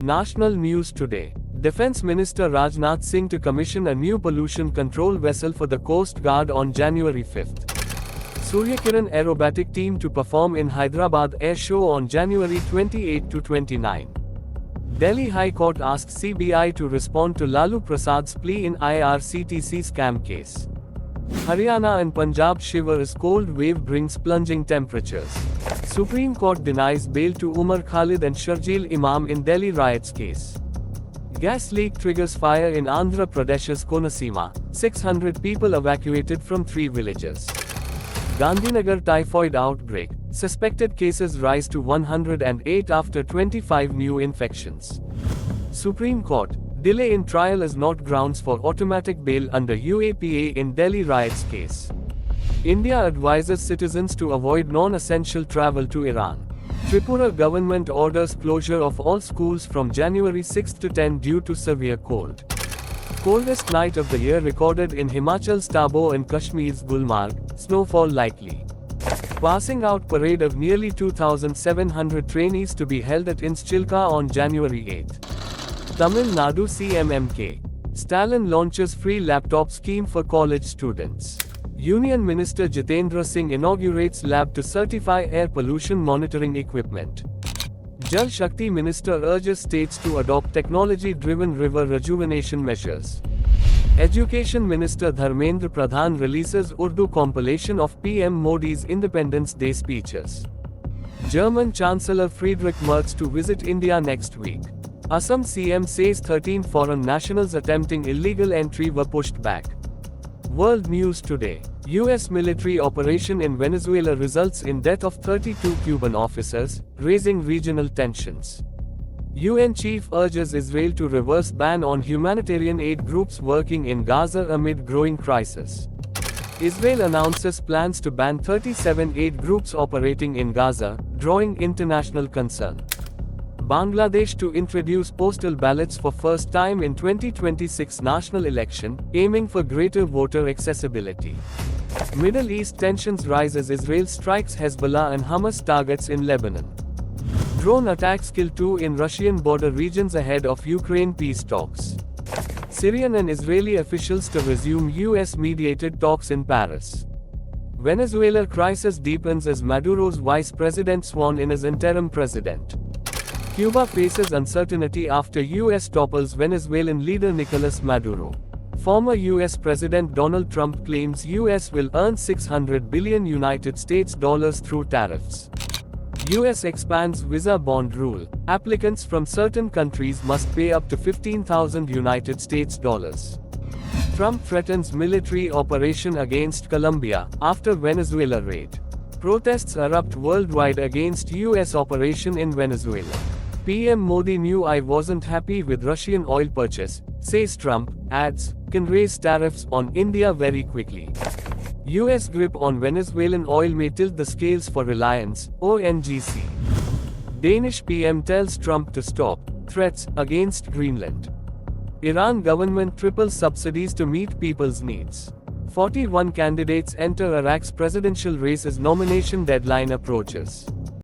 National news today. Defense Minister Rajnath Singh to commission a new pollution control vessel for the Coast Guard on January 5th. Suryakiran aerobatic team to perform in Hyderabad Air Show on January 28 to 29. Delhi High Court asks CBI to respond to Lalu Prasad's plea in IRCTC scam case. Haryana and Punjab shiver as cold wave brings plunging temperatures. Supreme Court denies bail to Umar Khalid and Sharjeel Imam in Delhi riots case. Gas leak triggers fire in Andhra Pradesh's Konaseema, 600 people evacuated from 3 villages. Gandhinagar typhoid outbreak, suspected cases rise to 108 after 25 new infections. Supreme Court, delay in trial is not grounds for automatic bail under UAPA in Delhi riots case. India advises citizens to avoid non-essential travel to Iran. Tripura government orders closure of all schools from January 6 to 10 due to severe cold. Coldest night of the year recorded in Himachal's Tabo and Kashmir's Gulmarg, snowfall likely. Passing out parade of nearly 2,700 trainees to be held at Inschilka on January 8. Tamil Nadu CMMK. Stalin launches free laptop scheme for college students. Union Minister Jitendra Singh inaugurates lab to certify air pollution monitoring equipment. Jal Shakti Minister urges states to adopt technology-driven river rejuvenation measures. Education Minister Dharmendra Pradhan releases Urdu compilation of PM Modi's Independence Day speeches. German Chancellor Friedrich Merz to visit India next week. Assam CM says 13 foreign nationals attempting illegal entry were pushed back. World News Today. US military operation in Venezuela results in death of 32 Cuban officers, raising regional tensions. UN chief urges Israel to reverse ban on humanitarian aid groups working in Gaza amid growing crisis. Israel announces plans to ban 37 aid groups operating in Gaza, drawing international concern. Bangladesh to introduce postal ballots for first time in 2026 national election, aiming for greater voter accessibility. Middle East tensions rise as Israel strikes Hezbollah and Hamas targets in Lebanon. Drone attacks kill 2 in Russian border regions ahead of Ukraine peace talks. Syrian and Israeli officials to resume US-mediated talks in Paris. Venezuela crisis deepens as Maduro's vice president sworn in as interim president. Cuba faces uncertainty after US topples Venezuelan leader Nicolas Maduro. Former US President Donald Trump claims US will earn $600 billion United States dollars through tariffs. US expands visa bond rule. Applicants from certain countries must pay up to $15,000 United States dollars. Trump threatens military operation against Colombia after Venezuela raid. Protests erupt worldwide against US operation in Venezuela. PM Modi knew I wasn't happy with Russian oil purchase, says Trump, adds, can raise tariffs on India very quickly. US grip on Venezuelan oil may tilt the scales for Reliance, ONGC. Danish PM tells Trump to stop threats against Greenland. Iran government triples subsidies to meet people's needs. 41 candidates enter Iraq's presidential race as nomination deadline approaches.